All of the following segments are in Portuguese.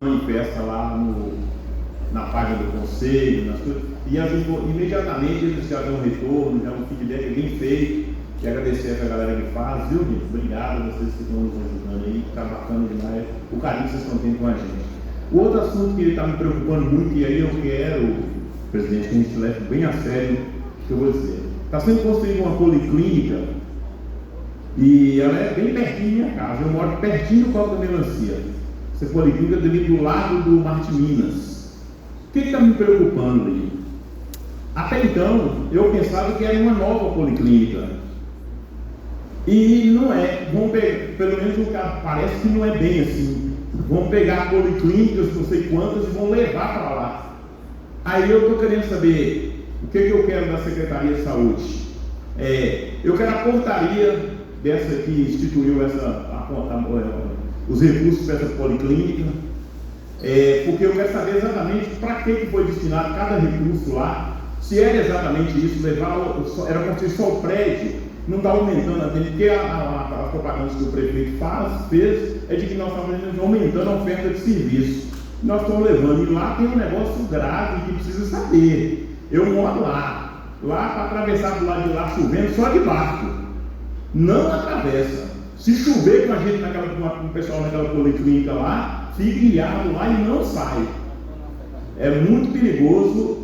manifesta lá na página do conselho, e imediatamente eles já dão um retorno, já um feedback bem feito. E agradecer a essa galera que faz, viu, gente? Obrigado a vocês que estão nos ajudando aí, tá bacana demais o carinho que vocês estão tendo com a gente. O outro assunto que ele está me preocupando muito, e aí eu quero, presidente, que a gente leve bem a sério, que eu vou dizer. Está sendo construída uma policlínica e ela é bem pertinho da minha casa. Eu moro pertinho do Copa da Melancia. Essa policlínica ali do lado do Marte Minas. O que está me preocupando aí? Até então, eu pensava que era uma nova policlínica. E não é. Vamos pegar, pelo menos o cara parece que não é bem assim. Vão pegar policlínicas, não sei quantas, e vão levar para lá. Aí eu estou querendo saber o que eu quero da Secretaria de Saúde. Eu quero a portaria dessa que instituiu os recursos para essa policlínica, porque eu quero saber exatamente para que foi destinado cada recurso lá, se era exatamente isso, era construir só o prédio, não está aumentando a dele, porque a propaganda que o prefeito fez é de que nós estamos aumentando a oferta de serviço. Nós estamos levando, e lá tem um negócio grave que precisa saber. Eu moro lá para atravessar do lado de lá chovendo só de barco, não atravessa. Se chover com a gente, com o pessoal naquela policlínica lá, fica ilhado lá e não sai. É muito perigoso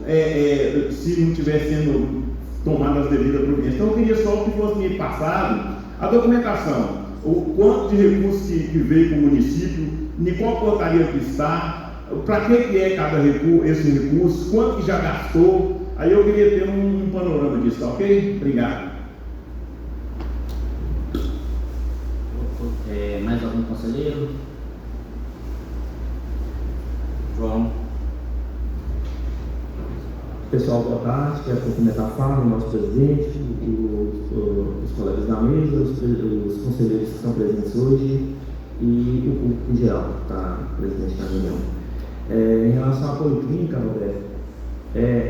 se não estiver sendo tomada as devidas providências. Então eu queria só que fosse me passado a documentação, o quanto de recursos que veio para o município, em qual portaria que está, para que é cada esse recurso, quanto que já gastou. Aí eu queria ter um panorama disso, ok? Obrigado. Mais algum conselheiro? João. Pessoal, boa tarde. Quero cumprimentar a fala, o nosso presidente, os colegas da mesa, os conselheiros que estão presentes hoje e o público em geral que está presente na reunião. Em relação à policlínica, Roberto,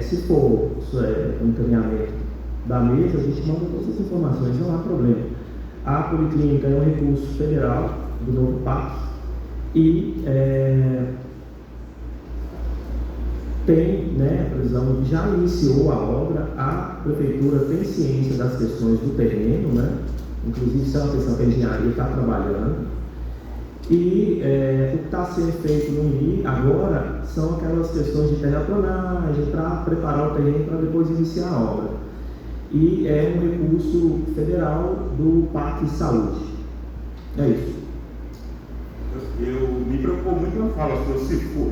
se for um encaminhamento da mesa, a gente manda todas as informações, não há problema. A policlínica é um recurso federal do novo PAC e tem a previsão, já iniciou a obra, a prefeitura tem ciência das questões do terreno, inclusive isso é uma questão que a engenharia está trabalhando, e o que está sendo feito no INI agora são aquelas questões de terraplanagem para preparar o terreno para depois iniciar a obra, e é um recurso federal do PAC Saúde. É isso. Me preocupou muito quando fala,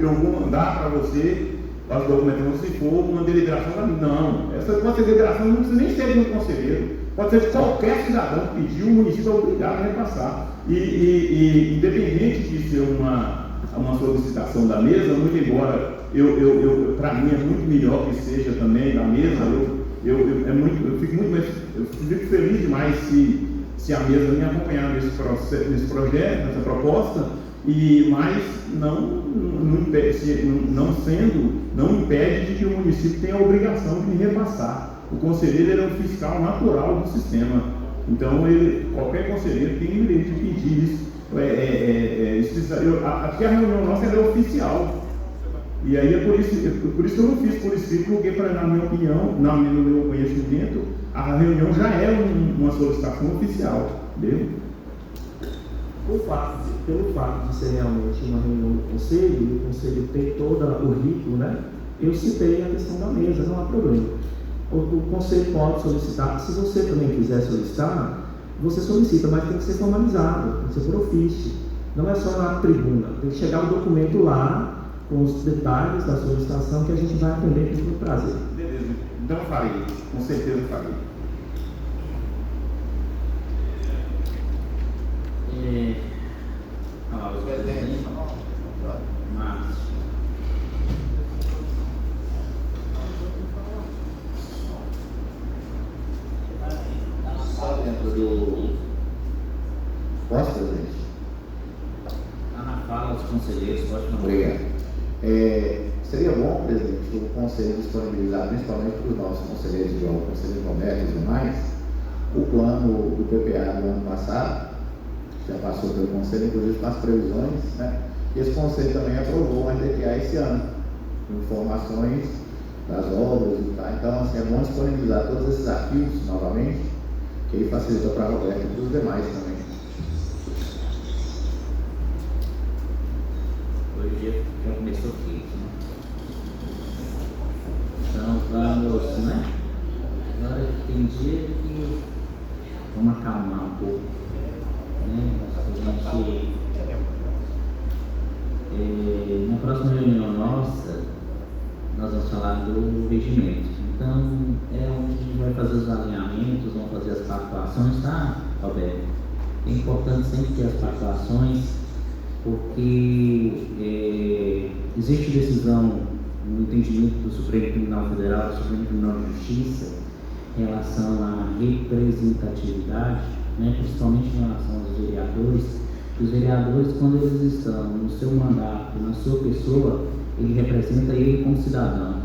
eu vou mandar para você as documentações, se for uma deliberação da mim. Não, essa pode ser deliberação, não precisa nem ser de um conselheiro, pode ser de qualquer cidadão que pediu, o município é obrigado a repassar. E independente de ser uma solicitação da mesa, muito embora para mim é muito melhor que seja também da mesa, eu fico feliz demais se a mesa me acompanhar nesse projeto, nessa proposta, mas não impede de que o município tenha a obrigação de me repassar. O conselheiro é um fiscal natural do sistema, então qualquer conselheiro tem o direito de pedir isso. Aqui a reunião nossa é oficial, e aí é por isso que eu não fiz por escrito, porque na minha opinião, no meu conhecimento, a reunião já é uma solicitação oficial, entendeu? Pelo fato de ser realmente uma reunião do conselho, e o conselho tem todo o rito, eu citei a questão da mesa, não há problema. O conselho pode solicitar, se você também quiser solicitar, você solicita, mas tem que ser formalizado, tem que ser por ofício. Não é só na tribuna, tem que chegar o documento lá, com os detalhes da solicitação, que a gente vai atender com muito prazer. Beleza, então farei, com certeza farei. Só dentro do... Posso, presidente? Na fala dos conselheiros, pode falar. Obrigado. Seria bom, presidente, o conselho disponibilizar, principalmente para os nossos conselheiros de conselheiro Roberto e demais, o plano do PPA do ano passado, já passou pelo conselho, inclusive com as previsões, Esse conselho também aprovou uma DPA esse ano, informações das obras e tal. Então, assim, é bom disponibilizar todos esses arquivos novamente, que aí facilita para a Roberta e para os demais também. Hoje já começou quente, né? Então vamos, né? Agora tem dia que vamos acalmar um pouco, né? Na próxima reunião nossa, nós vamos falar do regimento. Então, é onde a gente vai fazer os alinhamentos, vamos fazer as pactuações, tá, Alberto? É importante sempre ter as pactuações, porque existe decisão no entendimento do Supremo Tribunal Federal, do Supremo Tribunal de Justiça, em relação à representatividade, né, principalmente em relação aos vereadores. Os vereadores, quando eles estão no seu mandato, na sua pessoa, ele representa ele como cidadão,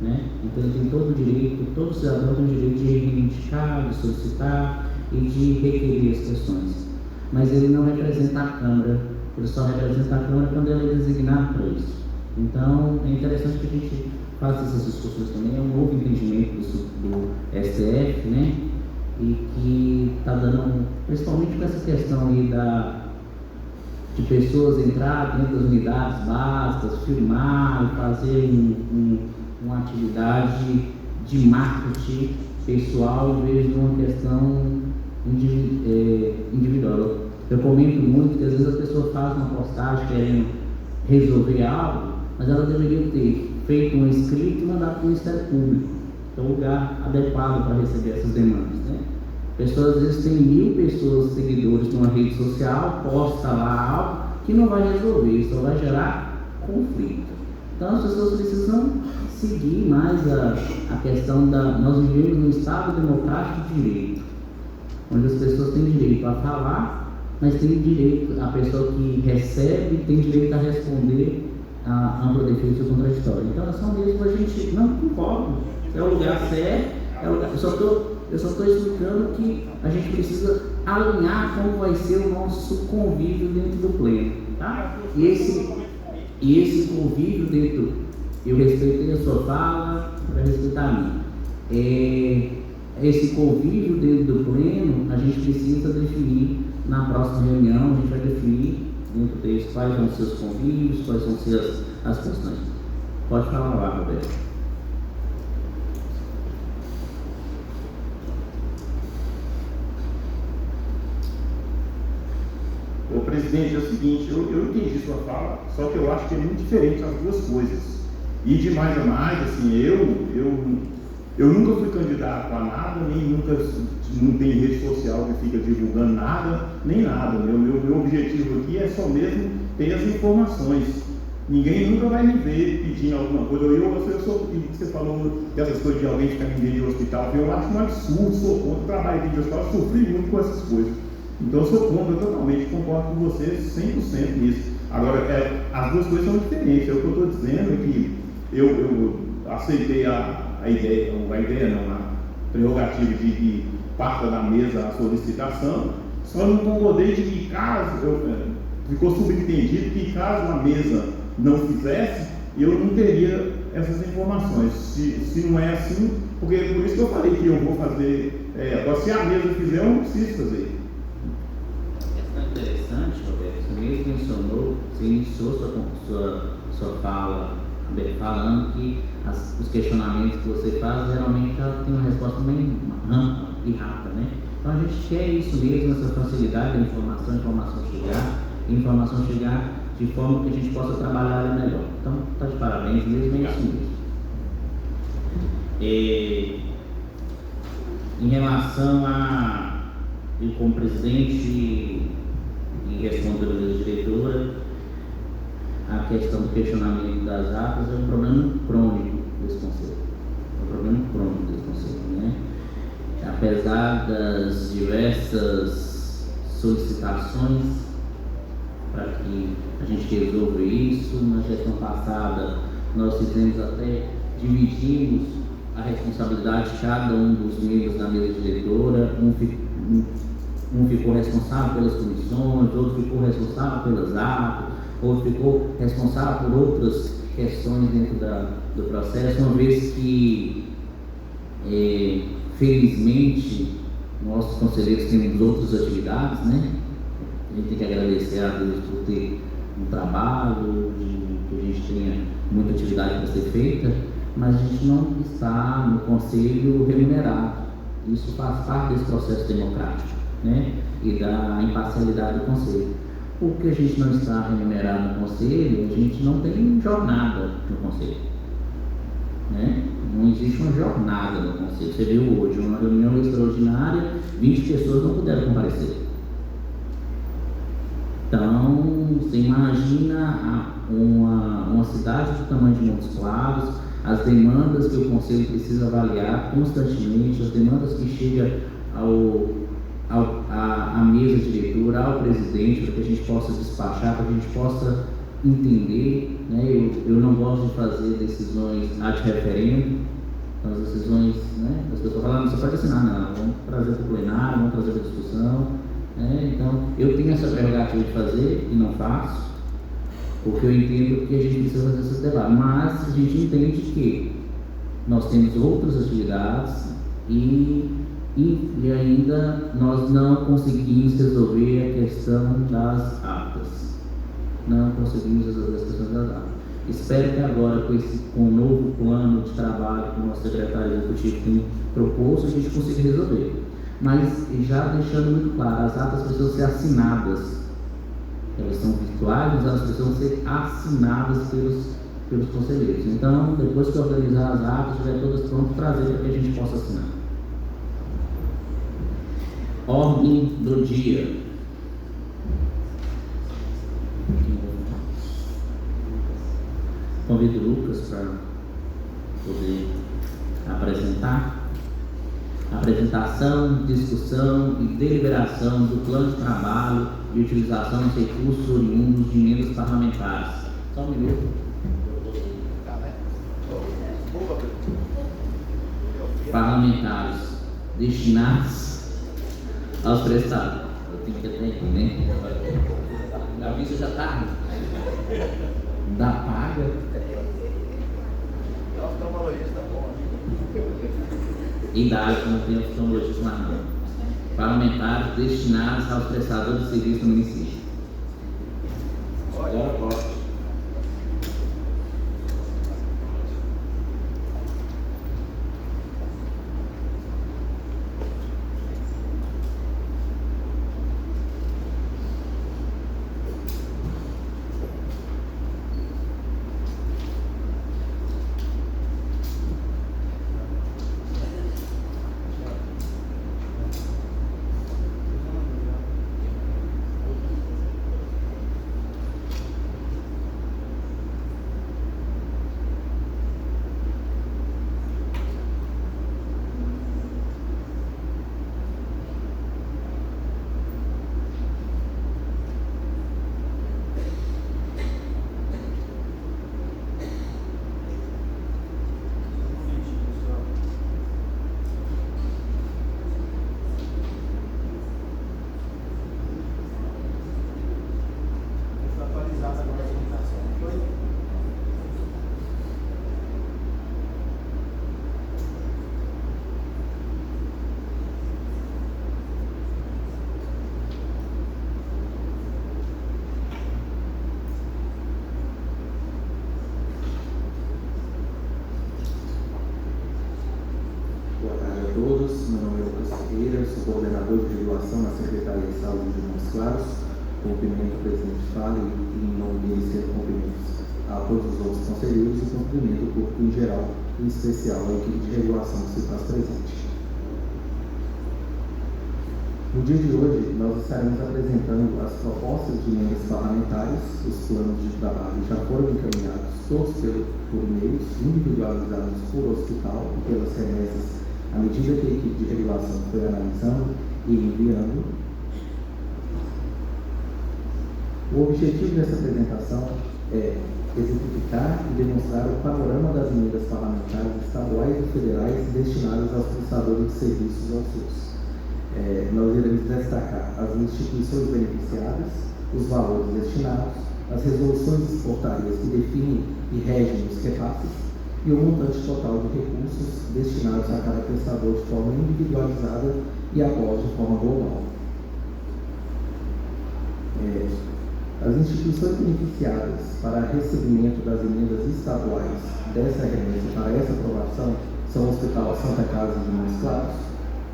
né? Então ele tem todo o direito, todo cidadão tem o direito de reivindicar, de solicitar e de requerer as questões. Mas ele não representa a Câmara, ele só representa a Câmara quando ele é designado para isso. Então é interessante que a gente faça essas discussões também, é um novo entendimento do STF, né? E que está dando, principalmente com essa questão aí de pessoas entrar dentro das unidades básicas, filmar e fazer uma atividade de marketing pessoal em vez de uma questão individual. Eu comento muito que às vezes a pessoa faz uma postagem querendo resolver algo, mas ela deveria ter feito um escrito e mandado para o Ministério Público, que é o lugar adequado para receber essas demandas, né? Pessoas às vezes têm 1000 pessoas seguidores numa rede social, posta lá algo que não vai resolver, só vai gerar conflito. Então as pessoas precisam seguir mais a questão nós vivemos num Estado democrático de direito, onde as pessoas têm direito a falar, mas tem direito, a pessoa que recebe tem direito a responder a ampla defesa e contraditória. Então é só mesmo a gente não concorda, é o lugar certo, eu só estou explicando que a gente precisa alinhar como vai ser o nosso convívio dentro do pleno, tá? E esse convívio dentro, eu respeitei a sua fala para respeitar a minha. Esse convívio dentro do pleno, a gente precisa definir na próxima reunião, a gente vai definir dentro deles quais vão ser os convívios, quais vão ser as questões. Pode falar lá, Roberto. Ô presidente, é o seguinte, eu entendi sua fala, só que eu acho que é muito diferente as duas coisas. E de mais a mais, assim, eu nunca fui candidato a nada, não tem rede social que fica divulgando nada, nem nada. Meu objetivo aqui é só mesmo ter as informações. Ninguém nunca vai me ver pedindo alguma coisa. Você falou dessas coisas de alguém ficar dentro de hospital, eu acho um absurdo, sou contra o trabalho dentro de hospital, sofri muito com essas coisas. Então eu sou contra totalmente, concordo com você 100% nisso. Agora, as duas coisas são diferentes. O que eu estou dizendo é que eu aceitei a prerrogativa de que parta da mesa a solicitação, só não concordei de que ficou subentendido que caso a mesa não fizesse, eu não teria essas informações. Se não é assim, porque por isso que eu falei que eu vou fazer, agora se a mesa fizer, eu não preciso fazer. Interessante, Roberto, você mesmo mencionou, você iniciou sua fala falando que os questionamentos que você faz geralmente já tem uma resposta bem ampla e rápida, né? Então a gente quer isso mesmo, essa facilidade da informação chegar de forma que a gente possa trabalhar ela melhor. Então está de parabéns mesmo, é isso mesmo. Em relação eu como presidente e respondedora da diretora, a questão do questionamento das atas é um problema crônico desse conselho. Né? Apesar das diversas solicitações para que a gente resolva isso, na gestão passada nós dividimos a responsabilidade de cada um dos membros da mesa diretora, um ficou responsável pelas comissões, outro ficou responsável pelas atas, outro ficou responsável por outras questões dentro do processo, uma vez que, felizmente, nossos conselheiros têm outras atividades, né? A gente tem que agradecer a Deus por ter um trabalho, que a gente tenha muita atividade para ser feita, mas a gente não está no conselho remunerado. Isso faz parte desse processo democrático, né? E da imparcialidade do conselho. Porque a gente não está remunerado no conselho, a gente não tem jornada no conselho, né? Não existe uma jornada no conselho. Você viu hoje uma reunião extraordinária, 20 pessoas não puderam comparecer. Então, você imagina uma cidade do tamanho de Montes Claros, as demandas que o conselho precisa avaliar constantemente, as demandas que chegam à mesa diretora, ao presidente, para que a gente possa despachar, para que a gente possa entender, né? Eu não gosto de fazer decisões ad referendo, então as decisões, né? As pessoas falam, não, você pode assinar, não, vamos trazer para o plenário, vamos trazer para a discussão, né? Então eu tenho essa prerrogativa de fazer e não faço, porque eu entendo que a gente precisa fazer esse debate, mas a gente entende que nós temos outras atividades e ainda nós não conseguimos resolver a questão das atas. Não conseguimos resolver as questões das atas. Espero que agora, com o novo plano de trabalho que o nosso secretário executivo tem proposto, a gente consiga resolver. Mas já deixando muito claro, as atas precisam ser assinadas. Elas são virtuais, mas elas precisam ser assinadas pelos conselheiros. Então, depois que organizar as atas, estiver todas prontas, trazer para que a gente possa assinar. Ordem do dia. Convido o Lucas para poder apresentar. Apresentação, discussão e deliberação do plano de trabalho e utilização dos recursos oriundos de emendas parlamentares. Só um minuto. Parlamentares destinados aos prestados. Eu tenho que até aqui, né? A vista já está da paga. E da área que não tem oftalmologista na mão. Parlamentares destinados aos prestadores de serviço do município. Agora pode. Sou coordenador de regulação na Secretaria de Saúde de Montes Claros. Cumprimento o presidente Fala e, em nome do Ministério, cumprimentos a todos os outros conselheiros e cumprimento o corpo em geral, em especial a equipe de regulação que se faz presente. No dia de hoje, nós estaremos apresentando as propostas de emendas parlamentares. Os planos de trabalho já foram encaminhados todos por e-mails individualizados por hospital e pelas remessas à medida que a equipe de regulação foi analisando e enviando. O objetivo dessa apresentação é exemplificar e demonstrar o panorama das emendas parlamentares estaduais e federais destinadas aos prestadores de serviços ao SUS. Nós iremos destacar as instituições beneficiadas, os valores destinados, as resoluções e portarias que definem e regem os repasses e o montante total de recursos destinados a cada prestador de forma individualizada e após de forma global. As instituições beneficiadas para recebimento das emendas estaduais dessa remessa para essa aprovação são o Hospital Santa Casa de Montes Claros,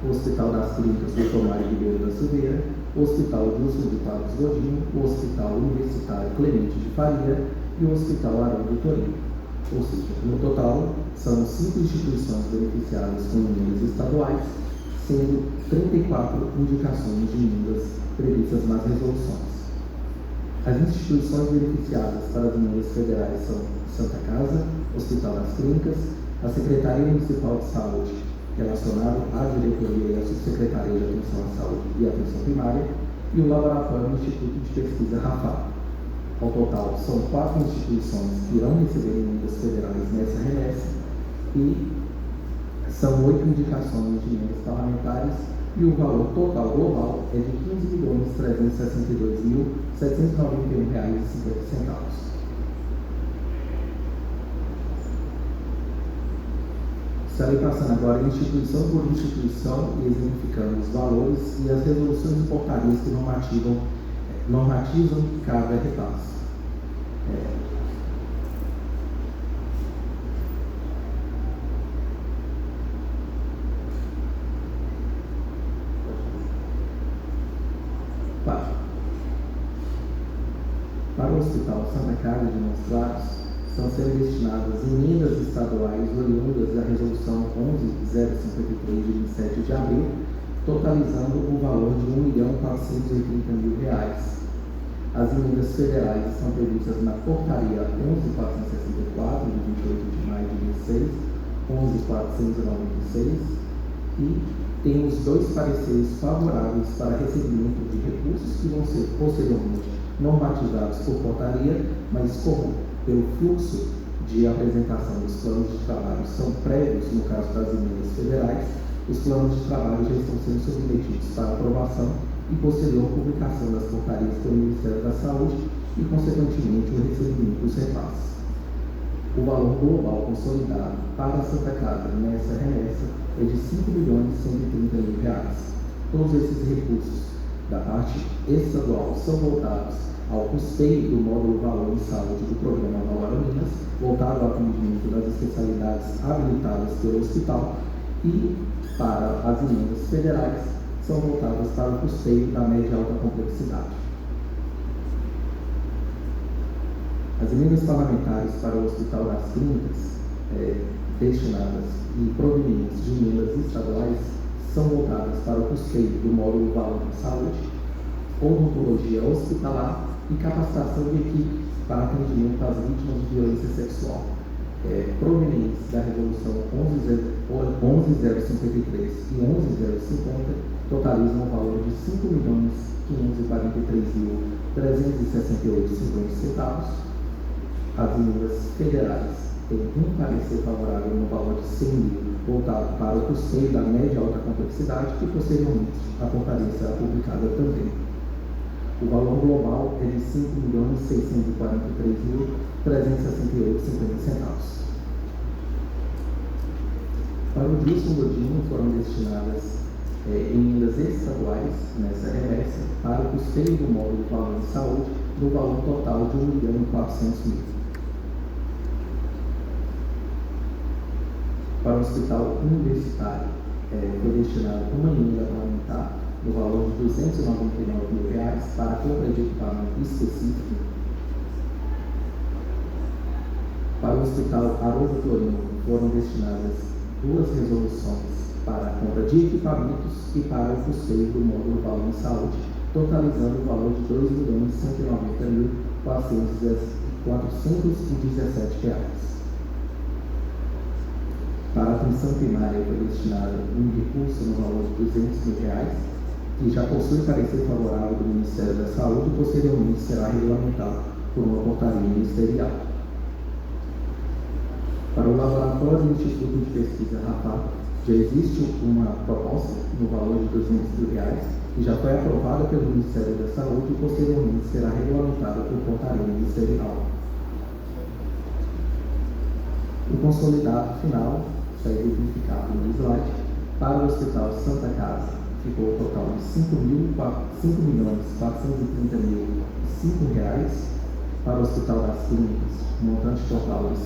o Hospital das Clínicas Dr. Mário Ribeiro da Silveira, o Hospital Wilson de Carlos Godinho, o Hospital Universitário Clemente de Faria e o Hospital Arão do Torino. Ou seja, no total, são 5 instituições beneficiadas com emendas estaduais, sendo 34 indicações de emendas previstas nas resoluções. As instituições beneficiadas para as emendas federais são Santa Casa, Hospital das Clínicas, a Secretaria Municipal de Saúde, relacionado à diretoria e à Subsecretaria de Atenção à Saúde e Atenção Primária, e o Laboratório do Instituto de Pesquisa RAFAP. Ao total, são 4 instituições que irão receber emendas federais nessa remessa e são 8 indicações de emendas parlamentares e o valor total global é de R$ 15.362.791,50. Estarei passando agora instituição por instituição e exemplificando os valores e as resoluções e portarias que normatizam cada repasse. Para o Hospital Santa Casa de Montes Claros, estão sendo destinadas emendas estaduais oriundas da Resolução 11.053 de 27 de abril, totalizando o valor de R$ 1.480.000. As emendas federais estão previstas na Portaria 11.464, de 28 de maio de 2006, 11.496, e temos 2 pareceres favoráveis para recebimento de recursos que vão ser posteriormente normatizados por portaria, mas como pelo fluxo de apresentação dos planos de trabalho são prévios, no caso das emendas federais, os planos de trabalho já estão sendo submetidos para aprovação e posterior publicação das portarias pelo Ministério da Saúde e, consequentemente, o recebimento dos repasses. O valor global consolidado para a Santa Casa nessa remessa é de R$ 5.130.000. Todos esses recursos da parte estadual são voltados ao custeio do módulo Valor em Saúde do programa Valor Minas, voltado ao atendimento das especialidades habilitadas pelo hospital, e para as emendas federais são voltadas para o custeio da média e alta complexidade. As emendas parlamentares para o Hospital das Clínicas, destinadas e provenientes de emendas estaduais, são voltadas para o custeio do módulo Valor em Saúde, odontologia hospitalar e capacitação de equipe para atendimento às vítimas de violência sexual, provenientes da Resolução 11.053 e 11.050, totalizam o valor de R$ 5.543.368,50. As emendas federais têm um parecer favorável no valor de R$ 100.000, voltado para o custeio da média e alta complexidade, e posteriormente a portaria será publicada também. O valor global é de R$ 5.643.368,50. Para o Wilson Godinho foram destinadas emendas estaduais nessa remessa para o custeio do módulo Valor em Saúde, no valor total de R$ 1.400.000. Para o Hospital Universitário, foi destinada uma emenda parlamentar no valor de R$ 299.000 para a compra de equipamento específico. Para o Hospital Arão do Torino foram destinadas 2 resoluções para a compra de equipamentos e para o custeio do módulo Valor em Saúde, totalizando o valor de R$ 2.190.417. Para a atenção primária foi destinado um recurso no valor de R$ 200.000, que já possui parecer favorável do Ministério da Saúde e posteriormente será regulamentado por uma portaria ministerial. Para o Laboratório do Instituto de Pesquisa RAFAP Já existe uma proposta no valor de R$ 200 mil, que já foi aprovada pelo Ministério da Saúde e posteriormente será regulamentada por portaria ministerial. O consolidado final, está exemplificado no slide, para o Hospital Santa Casa ficou o total de R$ 5.430.005. Para o Hospital das Clínicas, montante total de R$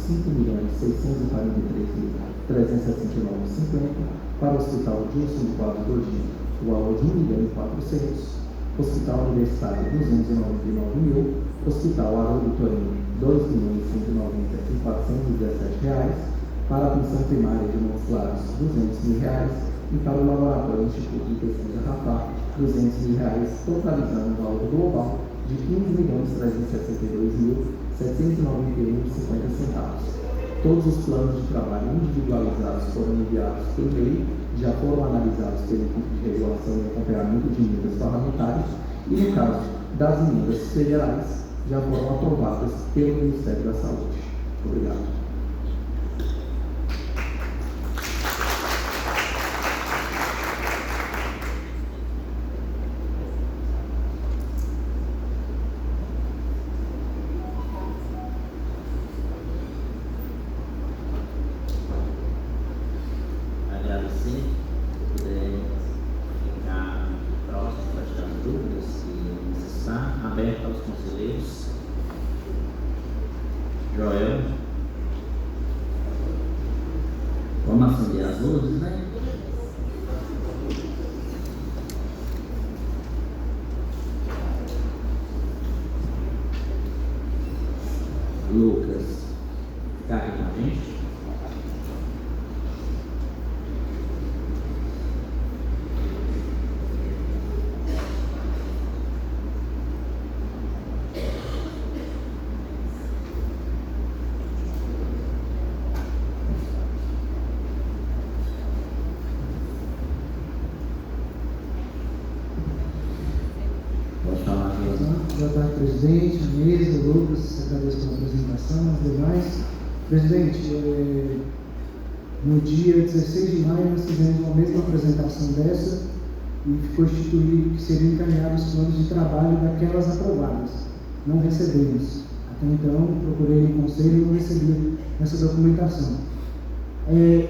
5.643.369,50. Para o Hospital Gilson de Quadro Godinho, o valor de R$ 1.400.000. Hospital Universitário, R$ 299.000. Hospital Haroldo Torino, R$ 2.190.417. Para a atenção primária de Montes Claros, R$ 200.000. E para o Laboratório Instituto de Pesquisa Rafar, R$ 200.000, totalizando o valor global de R$ 15.362.791,50. Todos os planos de trabalho individualizados foram enviados por e-mail, já foram analisados pela equipe de regulação e acompanhamento de emendas parlamentares e, no caso das emendas federais, já foram aprovadas pelo Ministério da Saúde. Obrigado. Agradecer, se puder ficar próximo para tirar as dúvidas, se necessitar, aberto aos conselheiros. Joel. Vamos acender as luzes, né? Lucas, ficar aqui com a gente. Boa tarde, presidente, a mesa, Lucas, agradeço pela apresentação, as demais. Presidente, no dia 16 de maio nós fizemos uma mesma apresentação dessa e ficou instituído que seriam encaminhados os planos de trabalho daquelas aprovadas. Não recebemos. Até então, procurei no conselho e não recebi essa documentação.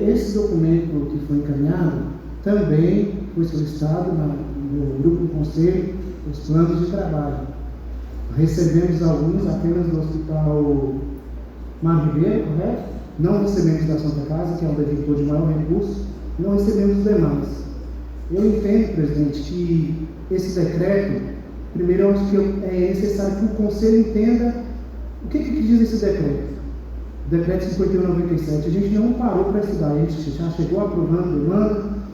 Esse documento que foi encaminhado também foi solicitado no grupo do conselho, os planos de trabalho. Recebemos alguns apenas do Hospital Mário Ribeiro, correto? Não recebemos da Santa Casa, que é o detentor de maior recurso, não recebemos os demais. Eu entendo, presidente, que esse decreto, primeiro eu acho que é necessário que o Conselho entenda o que diz esse decreto. Decreto 5197, a gente não parou para estudar, a gente já chegou aprovando,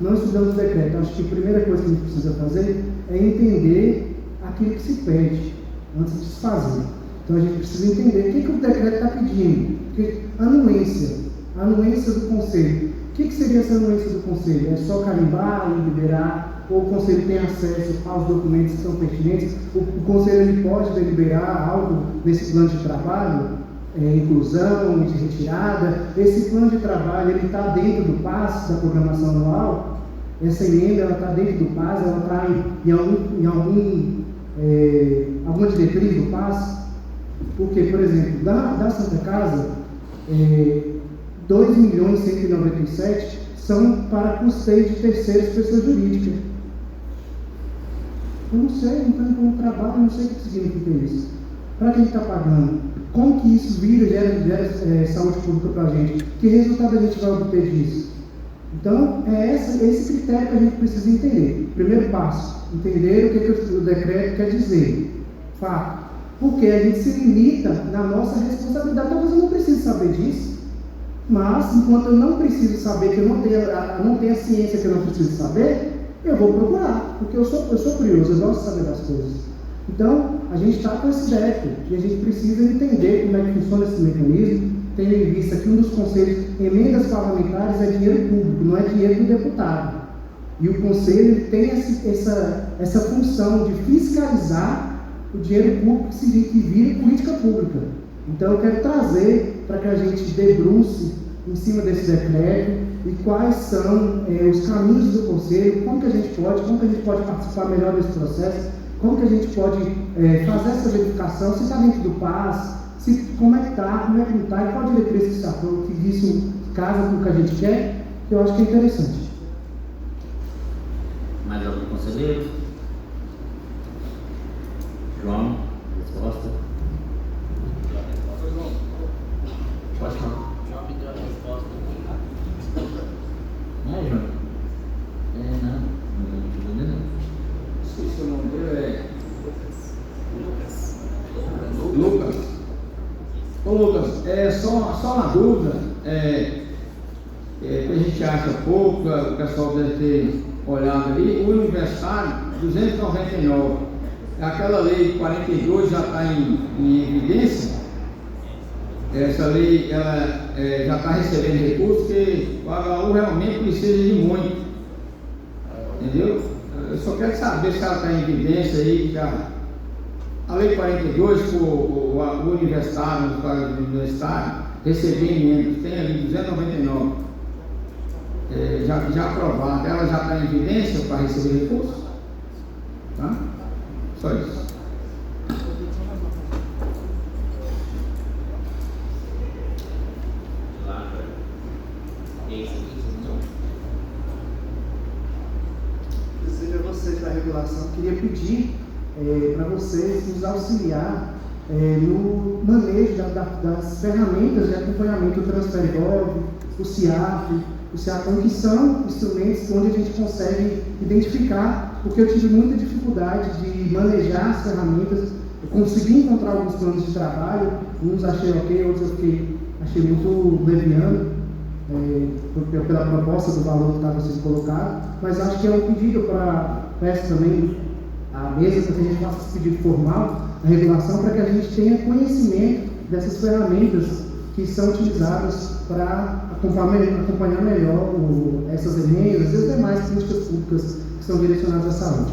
não estudamos o decreto. Acho que a primeira coisa que a gente precisa fazer é entender aquilo que se pede, antes de se fazer. Então a gente precisa entender o que o decreto está pedindo. Porque anuência do Conselho. O que seria essa anuência do Conselho? É só carimbar e liberar? Ou o Conselho tem acesso aos documentos que são pertinentes? O Conselho ele pode deliberar algo nesse plano de trabalho? Inclusão, de retirada? Esse plano de trabalho ele está dentro do PAS, da programação anual? Essa emenda ela está dentro do PAS? Ela está em alguma diretriz do PAS? Porque, por exemplo, da Santa Casa, 2.197.000 são para custeio de terceiras pessoas jurídicas. Eu não sei, não estou como trabalho, não sei o que significa isso. Para quem está pagando? Como que isso gera saúde pública para a gente? Que resultado a gente vai obter disso? Então, é esse critério que a gente precisa entender. Primeiro passo, entender o que o decreto quer dizer. Fato. Porque a gente se limita na nossa responsabilidade. Talvez eu não precise saber disso, mas enquanto eu não preciso saber, que eu não tenho a ciência que eu não preciso saber, eu vou procurar, porque eu sou curioso, eu gosto de saber das coisas. Então, a gente está com esse déficit e a gente precisa entender como é que funciona esse mecanismo, tendo em vista que um dos conselhos, emendas parlamentares, é dinheiro público, não é dinheiro do deputado. E o conselho tem essa função de fiscalizar o dinheiro público que vira política pública. Então eu quero trazer para que a gente debruce em cima desse decreto e quais são os caminhos do Conselho, como que a gente pode participar melhor desse processo, como que a gente pode fazer essa verificação, se está dentro do PAS, como é que está, como é que não está, e qual diretriz que se aprova, que isso casa com o que a gente quer, que eu acho que é interessante. Mais algum conselheiro? João, resposta? Pode falar. João me deu a resposta aqui. Não, João? Não. Esqueci o nome dele, Lucas. Ô Lucas, só uma dúvida, que a gente acha pouco, o pessoal deve ter olhado ali, o universitário 299, aquela lei 42 já está em evidência, essa lei ela já está recebendo recursos, que o HU realmente precisa de muito, entendeu? Eu só quero saber se ela está em evidência aí, já. A Lei 42, o universitário, receber emendas, tem ali 299, já aprovada, ela já está em evidência para receber recursos? Tá? Só isso. Seja vocês da regulação, queria pedir para vocês nos auxiliar no manejo das ferramentas de acompanhamento do Transfergov, o CIAPM, que são instrumentos onde a gente consegue identificar, porque eu tive muita dificuldade de manejar as ferramentas, eu consegui encontrar alguns planos de trabalho, uns achei ok, outros eu achei muito leviano, pela proposta do valor que estava sendo colocado, mas acho que é um pedido peço também à mesa para que a gente faça esse pedido formal, a regulação, para que a gente tenha conhecimento dessas ferramentas que são utilizadas para acompanhar melhor essas emendas e as demais políticas públicas que são direcionadas à saúde.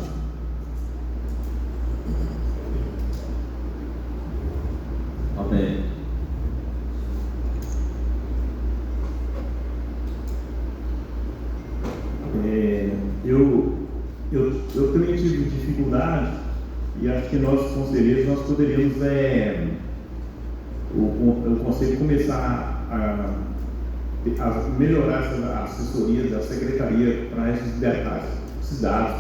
Ok. Eu também tive dificuldade e acho que nós conselheiros nós poderíamos o conselho começar a melhorar essa assessoria da secretaria para esses detalhes, esses dados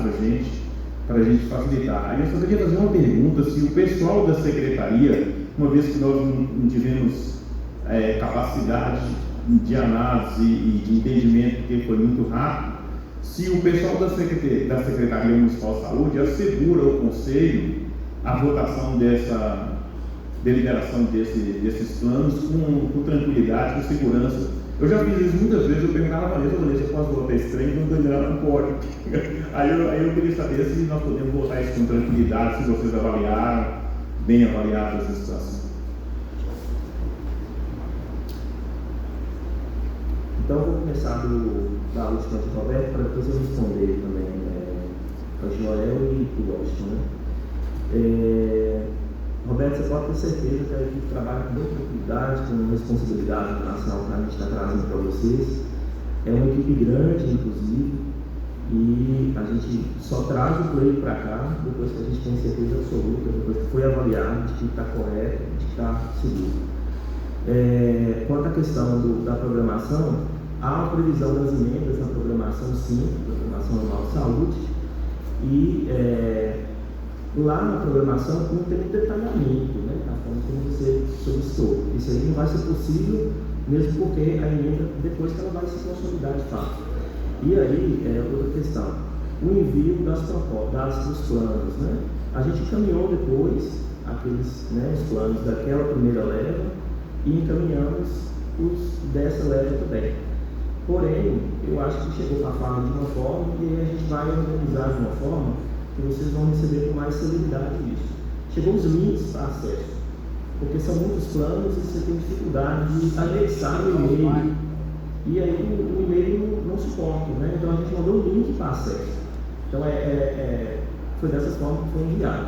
para a gente facilitar. Aí eu só queria fazer uma pergunta, se o pessoal da secretaria, uma vez que nós não tivemos capacidade de análise e de entendimento, porque foi muito rápido, se o pessoal da Secretaria Municipal de Saúde assegura ao Conselho a votação dessa deliberação desses planos com tranquilidade, com segurança. Eu já fiz isso muitas vezes, eu perguntava a Vanessa, eu posso votar esse trem, quando ela não pode. aí eu queria saber se nós podemos votar isso com tranquilidade, se vocês avaliaram, bem avaliadas essa situação. Então, eu vou começar da última de Roberto, para depois eu responder também para o Joel e para o Washington. Roberto, você pode ter certeza que a equipe trabalha com muita tranquilidade, com responsabilidade internacional que a gente está trazendo para vocês. É uma equipe grande, inclusive, e a gente só traz o pleito para cá depois que a gente tem certeza absoluta, depois que foi avaliado, de que está correto, de que está seguro. Quanto à questão da programação, há a previsão das emendas na programação, sim, programação anual de saúde, e lá na programação não tem um detalhamento, né, da forma como você solicitou. Isso aí não vai ser possível, mesmo porque a emenda, depois que ela vai se consolidar de fato. E aí, outra questão, o envio dos planos, né? A gente encaminhou depois os planos daquela primeira leva e encaminhamos os dessa leva também. Porém, eu acho que chegou a fala de uma forma e a gente vai organizar de uma forma que vocês vão receber com mais celeridade isso. Chegou os links para acesso, porque são muitos planos e você tem dificuldade de anexar o e-mail. E aí o e-mail não suporta, né? Então a gente mandou o link para acesso. Então foi dessa forma que foi enviado.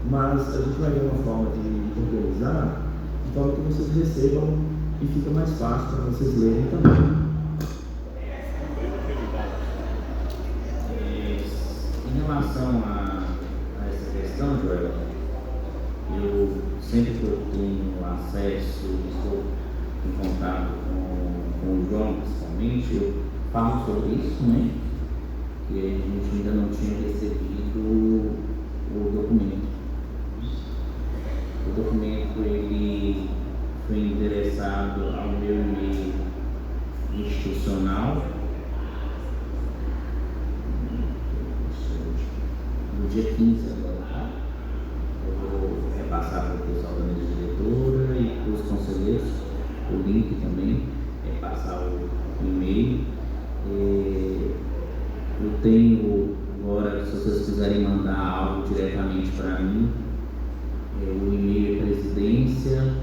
Mas a gente vai ver uma forma de organizar, de forma que vocês recebam e fica mais fácil para vocês lerem também. Em relação a essa questão, Joel, eu sempre que eu tenho acesso, estou em contato com o João, principalmente, eu falo sobre isso, né? Que a gente ainda não tinha recebido o documento. O documento ele foi endereçado ao meu e-mail institucional no dia 15 agora, tá? Eu vou repassar para o pessoal da mesa diretora e para os conselheiros o link também, repassar o e-mail. Eu tenho agora, se vocês quiserem mandar algo diretamente para mim, o e-mail é presidência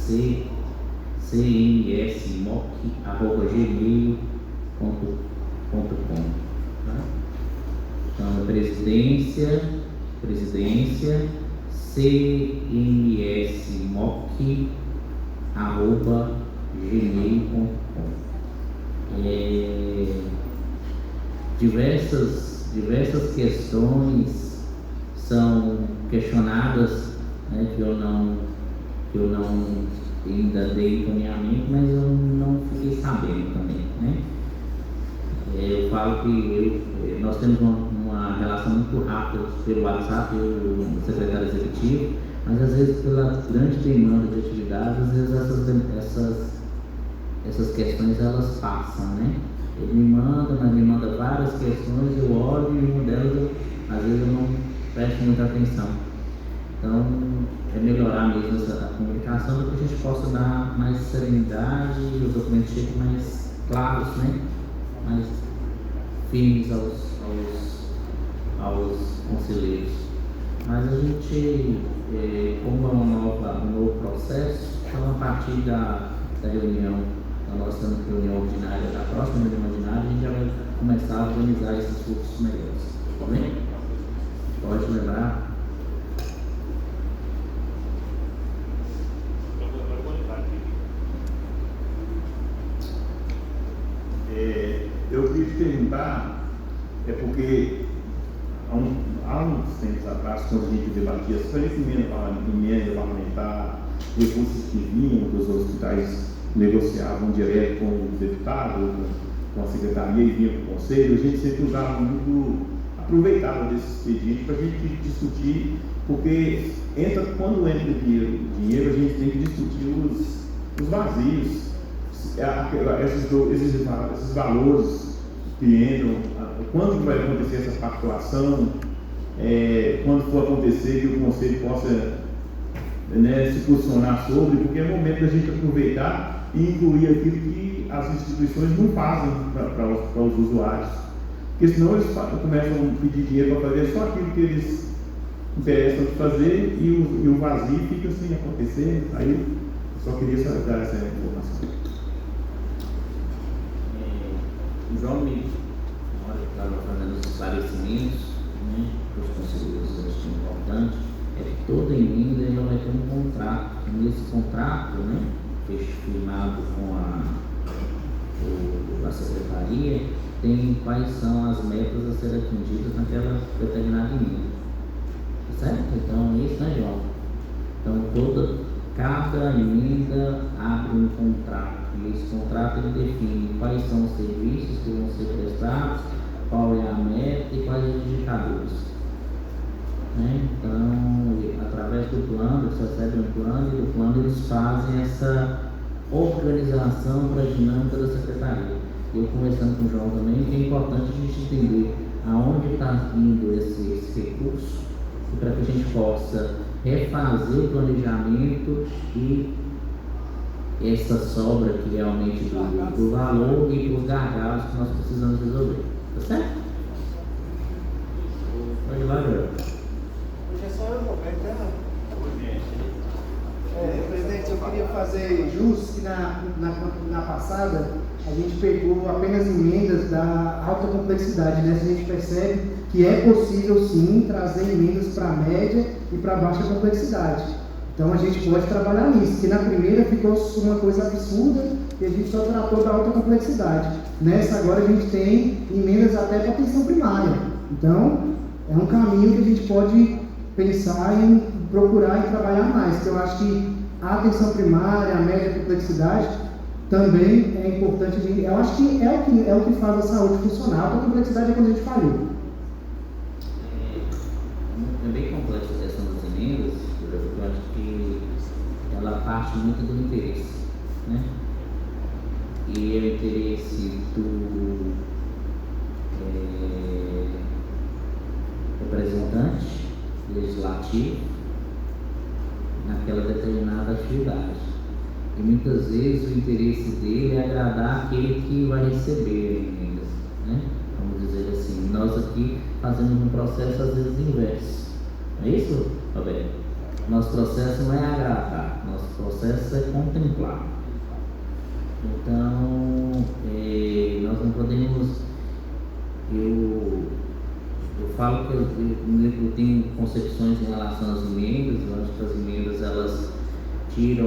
cmsmoc@gmail.com, tá? Então é presidência cmsmoc@gmail.com. Diversas questões são questionadas, né, que eu não ainda dei encaminhamento, mas eu não fiquei sabendo também, né? Eu falo que nós temos uma relação muito rápida pelo WhatsApp, eu e o secretário executivo, mas às vezes pela grande demanda de atividades, às vezes essas questões elas passam, né? Ele me manda várias questões, eu olho e uma delas às vezes eu não presto muita atenção. Então é melhorar mesmo a comunicação para que a gente possa dar mais serenidade e os documentos cheguem mais claros, né? Mais firmes aos conselheiros. Mas a gente, como é um novo processo, então a partir da reunião, da nossa reunião ordinária, da próxima reunião ordinária, a gente já vai começar a organizar esses fluxos melhores. Tá bem? Pode lembrar. Eu queria te perguntar, porque há uns tempos atrás, quando a gente debatia sobre emenda parlamentar, recursos que vinham, que os hospitais negociavam direto com o deputado, com a secretaria e vinha para o conselho, a gente sempre aproveitava desses pedidos para a gente discutir, porque quando entra dinheiro, a gente tem que discutir os vazios. Esses valores que entram, quando que vai acontecer essa pactuação, quando for acontecer que o Conselho possa, né, se posicionar sobre, porque é momento da gente aproveitar e incluir aquilo que as instituições não fazem para os usuários, porque senão eles começam a pedir dinheiro para fazer só aquilo que eles interessam de fazer e o vazio fica sem acontecer. Aí eu só queria dar essa informação. O João me estava fazendo os esclarecimentos, né, para os conselheiros, eu acho importante, é que toda emenda ela vai ter um contrato. Nesse contrato, né, firmado com a secretaria, tem quais são as metas a serem atingidas naquela determinada emenda. Certo? Então, isso, né, João? Então, cada emenda abre um contrato. E esse contrato ele define quais são os serviços que vão ser prestados, qual é a meta e quais os indicadores. Né? Então, através do plano, eles recebem um plano e do plano eles fazem essa organização para a dinâmica da secretaria. Eu conversando com o João também, que é importante a gente entender aonde está indo esse recurso, e para que a gente possa refazer o planejamento e essa sobra que realmente do valor e dos gargalos que nós precisamos resolver. Tá certo? Pode ir lá, Joel. Hoje é só eu, Roberto, né? Presidente, eu queria fazer jus que na passada a gente pegou apenas emendas da alta complexidade, né? A gente percebe que é possível sim trazer emendas para média e para baixa complexidade. Então a gente pode trabalhar nisso, que na primeira ficou uma coisa absurda e a gente só tratou da alta complexidade. Nessa agora a gente tem emendas até para atenção primária. Então é um caminho que a gente pode pensar em procurar e trabalhar mais, porque eu acho que a atenção primária, a média complexidade também é importante. Eu acho que é o que faz a saúde funcionar. A alta complexidade é quando a gente falhou. É bem complexa a questão das emendas, eu acho que ela parte muito do interesse, né? E é o interesse do representante legislativo naquela determinada atividade. E muitas vezes o interesse dele é agradar aquele que vai receber emendas, né? Vamos dizer assim, nós aqui fazemos um processo às vezes inverso. Não é isso, Roberto? Nosso processo não é agradar, nosso processo é contemplar. Então, nós não podemos. Eu falo que eu tenho concepções em relação às emendas. Eu acho que as emendas elas tiram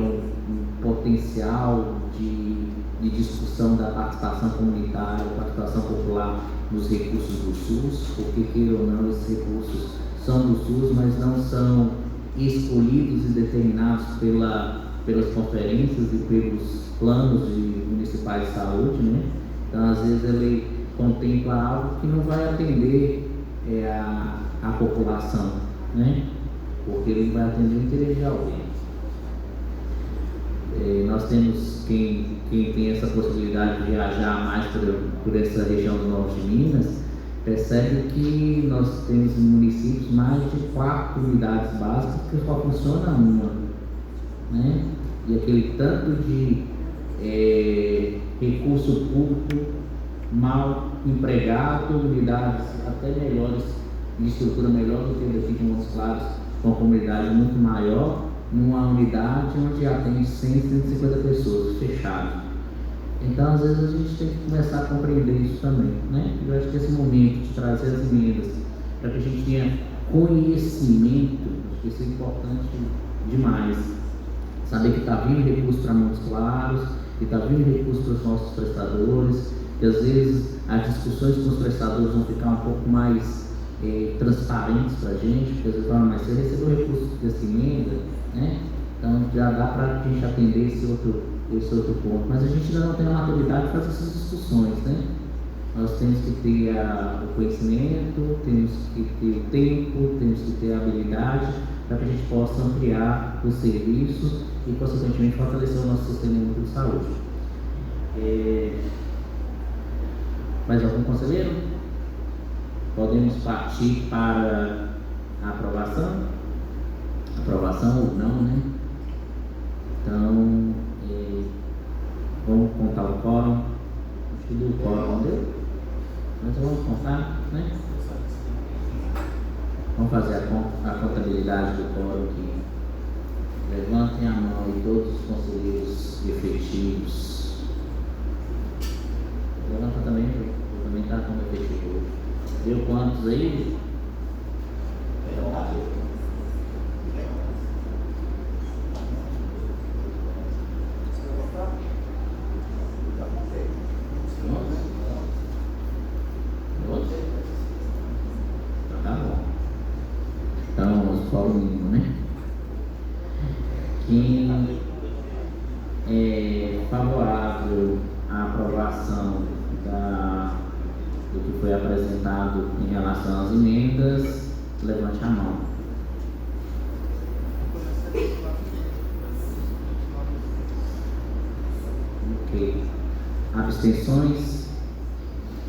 um potencial de discussão da participação comunitária, participação popular nos recursos do SUS, porque queira ou não, esses recursos são do SUS, mas não são escolhidos e determinados pelas conferências e pelos planos municipais de saúde, né? Então, às vezes, ele contempla algo que não vai atender a população, né? Porque ele vai atender o interesse de alguém. Nós temos quem tem essa possibilidade de viajar mais por essa região do norte de Minas, percebe que nós temos em municípios mais de 4 unidades básicas que só funciona uma, né? E aquele tanto de recurso público mal empregado, unidades até melhores, de estrutura melhor do que daqui de Montes Claros, com uma comunidade muito maior, numa unidade onde atende 100, 150 pessoas, fechado. Então, às vezes, a gente tem que começar a compreender isso também, né? Eu acho que esse momento de trazer as emendas, para que a gente tenha conhecimento, acho que isso é importante demais. Saber que está vindo recurso para Montes Claros, que está vindo recurso para os nossos prestadores, que às vezes as discussões com os prestadores vão ficar um pouco mais transparentes para a gente, porque às vezes falam, mas você recebeu recurso dessa emenda, né? Então já dá para a gente atender esse outro ponto, mas a gente ainda não tem a maturidade para fazer essas discussões, né? Nós temos que ter o conhecimento, temos que ter o tempo, temos que ter a habilidade para que a gente possa ampliar os serviços e, consequentemente, fortalecer o nosso sistema único de saúde. Mais algum conselheiro? Podemos partir para a aprovação? Aprovação ou não, né? Então, vamos contar o quórum. Acho que deu o quórum, deu? Mas vamos contar, né? Vamos fazer a contabilidade do quórum aqui. Levantem a mão aí todos os conselheiros efetivos. Levanta também, eu também está como efetivo. Deu quantos aí? Tá bom. Então, os quórum mínimo, né? Quem é favorável à aprovação do que foi apresentado em relação às emendas, levante a mão. Ok. Abstenções?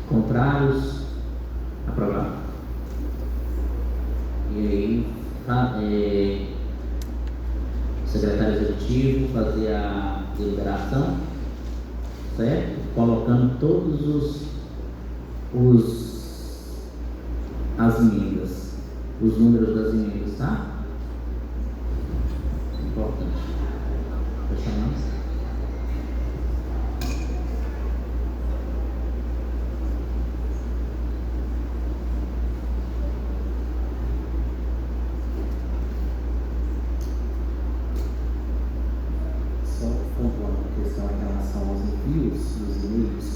Contrários? Aprovado. E aí, secretário executivo fazer a deliberação, certo? Colocando todos as emendas, os números das emendas, tá? Importante. Fecha mais.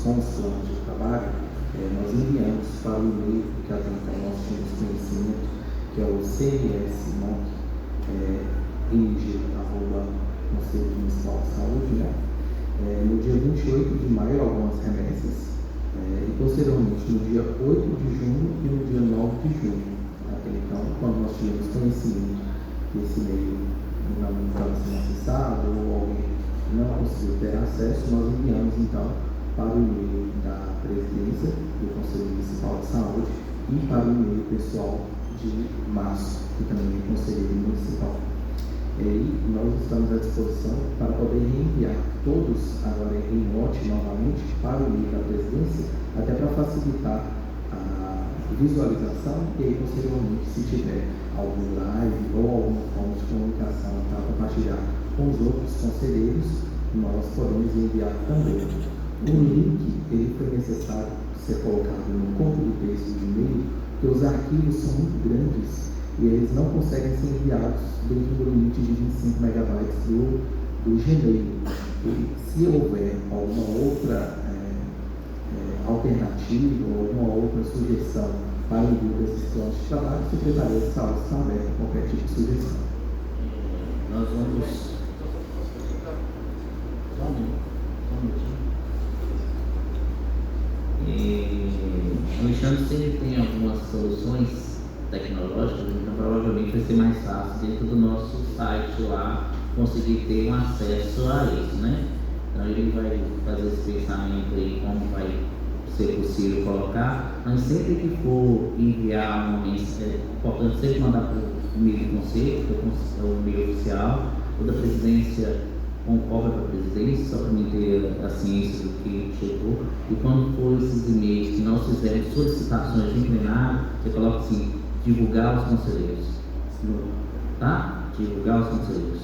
com os planos de trabalho, nós enviamos para o e-mail que até então nós tínhamos conhecimento, que é o CNS-MOC-Conselho Municipal de Saúde, né? No dia 28 de maio, algumas remessas, e posteriormente no dia 8 de junho e no dia 9 de junho. Até então, quando nós tivemos conhecimento que esse e-mail não estava sendo acessado ou alguém não conseguiu ter acesso, nós enviamos então para o e-mail da presidência do Conselho Municipal de Saúde e para o e-mail pessoal de Márcio, que também é conselheiro municipal. E nós estamos à disposição para poder enviar todos agora em lote novamente para o e-mail da presidência, até para facilitar a visualização e aí posteriormente, se tiver algum live ou alguma forma de comunicação para compartilhar com os outros conselheiros, nós podemos enviar também. O link ele foi necessário ser colocado no corpo do texto do e-mail, porque os arquivos são muito grandes e eles não conseguem ser enviados dentro do limite de 25 megabytes do Gmail. E se houver alguma outra alternativa ou alguma outra sugestão para o envio desses planos de trabalho, a Secretaria de Saúde está aberta a qualquer tipo de sugestão. Nós vamos. Alexandre, se ele tem algumas soluções tecnológicas, então provavelmente vai ser mais fácil dentro do nosso site lá conseguir ter um acesso a isso, né? Então ele vai fazer esse pensamento aí como vai ser possível colocar, mas sempre que for enviar uma mensagem, é importante sempre mandar para o e-mail do conselho, que é o e-mail oficial, ou da presidência com cópia para a presidência, só para mim ter a ciência do que chegou. E quando for esses e-mails que nós fizermos solicitações em plenário, você coloca assim, divulgar os conselheiros. Tá? Divulgar os conselheiros.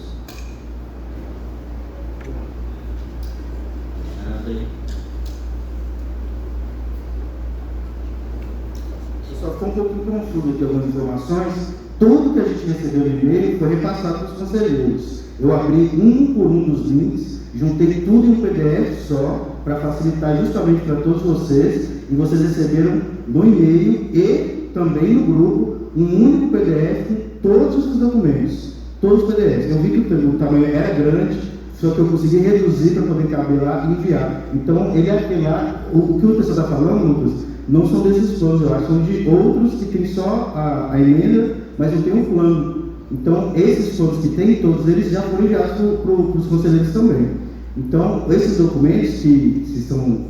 Só ficou um pouquinho confuso aqui algumas informações. Tudo que a gente recebeu no e-mail foi repassado para os conselheiros. Eu abri um por um dos links, juntei tudo em um PDF só, para facilitar justamente para todos vocês, e vocês receberam no e-mail e também no grupo um único PDF, todos os documentos, todos os PDFs. Eu vi que o tamanho era grande, só que eu consegui reduzir para poder caber lá e enviar. Então, ele é lá, o que o pessoal está falando, Lucas, não são desses planos, eu acho, são de outros que tem só a emenda, mas não tem um plano. Então, esses planos que tem, todos eles já foram enviados para os conselheiros também. Então, esses documentos que se estão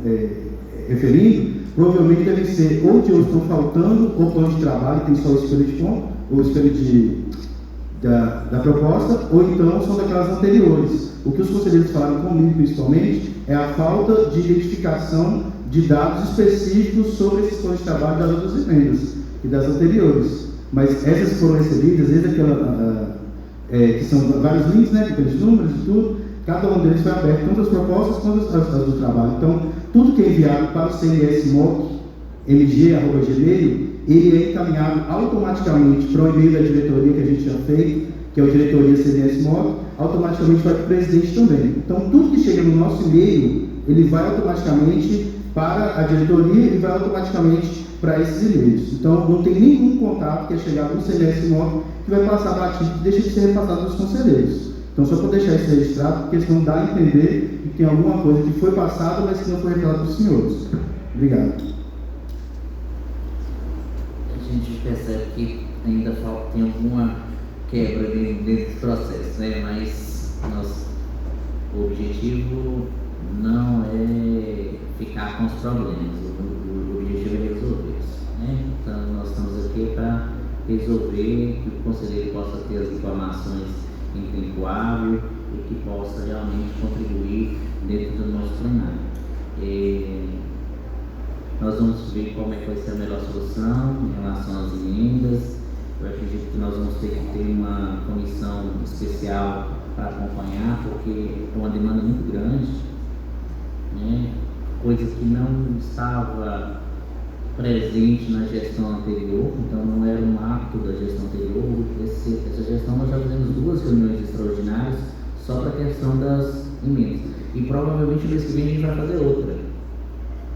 referindo, provavelmente devem ser ou de onde estão faltando, ou plano de trabalho, tem só o espelho da proposta, ou então são daquelas anteriores. O que os conselheiros falaram comigo, principalmente, é a falta de identificação de dados específicos sobre esses planos de trabalho das outras emendas e das anteriores. Mas essas foram recebidas, desde aquela, que são vários links, né, pelos números e tudo, cada um deles foi aberto, tanto as propostas quanto as do trabalho. Então, tudo que é enviado para o CNS-MOC-MG@gmail, ele é encaminhado automaticamente para o e-mail da diretoria que a gente já fez, que é o diretoria CNS-MOC, automaticamente vai para o presidente também. Então, tudo que chega no nosso e-mail, ele vai automaticamente para a diretoria e vai automaticamente para esses e-mails. Então, não tem nenhum contato que é chegado no CNS-MOC que vai passar batido e deixa de ser repassado aos conselheiros. Então, só para deixar isso registrado, porque senão dá a entender que tem alguma coisa que foi passada, mas que não foi revelada para os senhores. Obrigado. A gente percebe que ainda tem alguma quebra dentro desse processo, né? Mas o objetivo não é ficar com os problemas, o objetivo é resolvê-los, né? Então, nós estamos aqui para resolver, que o conselheiro possa ter as informações em tempo hábil e que possa realmente contribuir dentro do nosso plenário. Nós vamos ver como é que vai ser a melhor solução em relação às emendas. Eu acredito que nós vamos ter que ter uma comissão especial para acompanhar, porque é uma demanda muito grande, né? Coisa que não estava presente na gestão anterior, então não era um ato da gestão anterior. Essa gestão nós já fizemos 2 reuniões extraordinárias só para a questão das emendas, e provavelmente no mês que vem a gente vai fazer outra,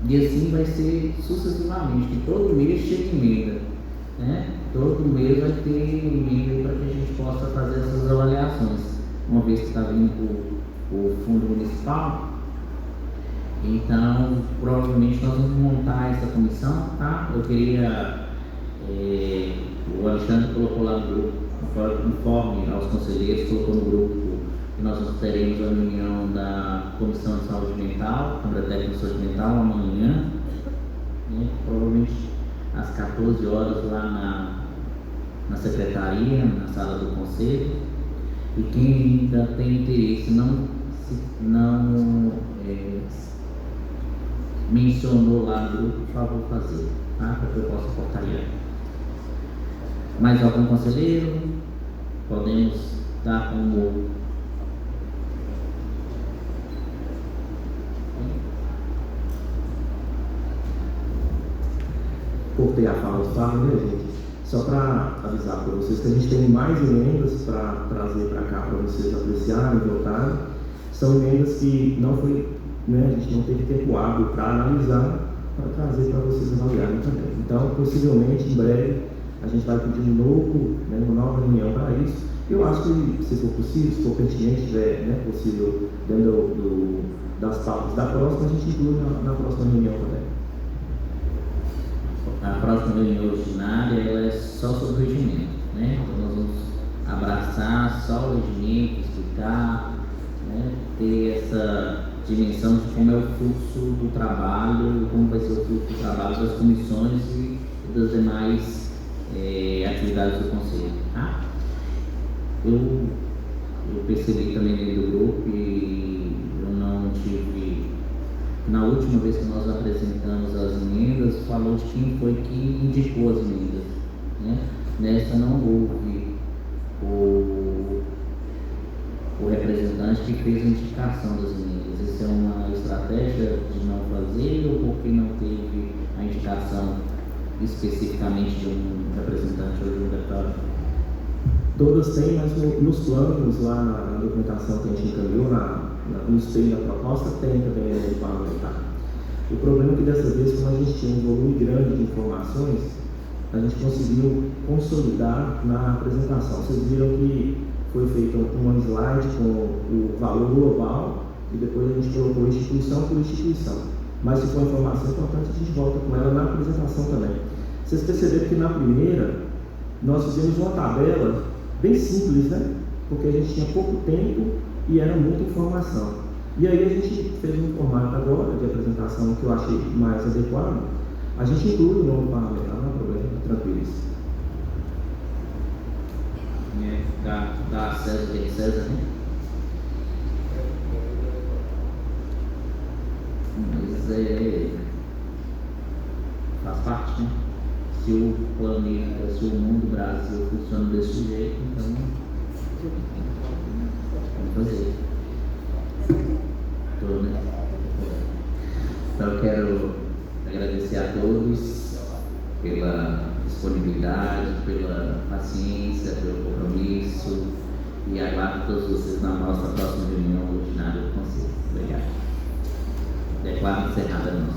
E assim vai ser sucessivamente, que todo mês chega emenda, né? Todo mês vai ter emenda para que a gente possa fazer essas avaliações, uma vez que está vindo o fundo municipal. Então, provavelmente nós vamos montar essa comissão, tá? Eu queria, o Alexandre colocou lá no grupo, conforme aos conselheiros, colocou no grupo que nós teremos a reunião da Comissão de Saúde Mental, Câmara Técnica de Saúde Mental, amanhã, né? Provavelmente às 14 horas lá na secretaria, na sala do conselho. E quem ainda tem interesse, não mencionou lá no grupo, por favor, fazer, tá? Para que eu possa portaria. Mais algum conselheiro? Podemos dar como cortei a fala do Fábio, né, gente? Só para avisar para vocês que a gente tem mais emendas para trazer para cá para vocês apreciarem e votarem. São emendas que não foi, né, a gente não teve tempo hábil para analisar, para trazer para vocês avaliarem também. Então, possivelmente, em breve, a gente vai pedir uma nova reunião para isso. Eu acho que, se for possível, se for pertinente, tiver, né, possível, dentro das pautas da próxima, a gente inclui na próxima reunião também. A próxima reunião ordinária ela é só sobre o regimento, né? Então nós vamos abraçar só o regimento, explicar, né? Ter essa dimensão de como é o fluxo do trabalho, como vai ser o fluxo do trabalho das comissões e das demais atividades do Conselho, tá? Eu percebi também dentro do grupo e eu não tive. Na última vez que nós apresentamos as emendas, falou de quem foi que indicou as emendas, né? Nessa não houve o representante que fez a indicação das emendas. Isso é uma estratégia de não fazer ou porque não teve a indicação especificamente de um representante ou de um deputado? Todas têm, mas nos planos, lá na documentação que a gente encaminhou, no espelho da proposta, tem também a lei parlamentar. O problema é que dessa vez, como a gente tinha um volume grande de informações, a gente conseguiu consolidar na apresentação. Vocês viram que foi feita uma slide com o valor global e depois a gente colocou instituição por instituição. Mas se for informação importante, a gente volta com ela na apresentação também. Vocês perceberam que na primeira, nós fizemos uma tabela bem simples, né? Porque a gente tinha pouco tempo e era muita informação. E aí a gente fez um formato agora de apresentação que eu achei mais adequado. A gente inclui o nome parlamentar, não é problema, tranquilo. Dá César de César, né? Mas faz parte, né? Se o planeta, se o mundo, o Brasil funciona desse jeito, então vamos fazer. Então eu quero agradecer a todos pela disponibilidade, pela paciência, pelo compromisso e aguardo todos vocês na nossa próxima reunião ordinária do Conselho. Obrigado. Declaro encerrada a nossa.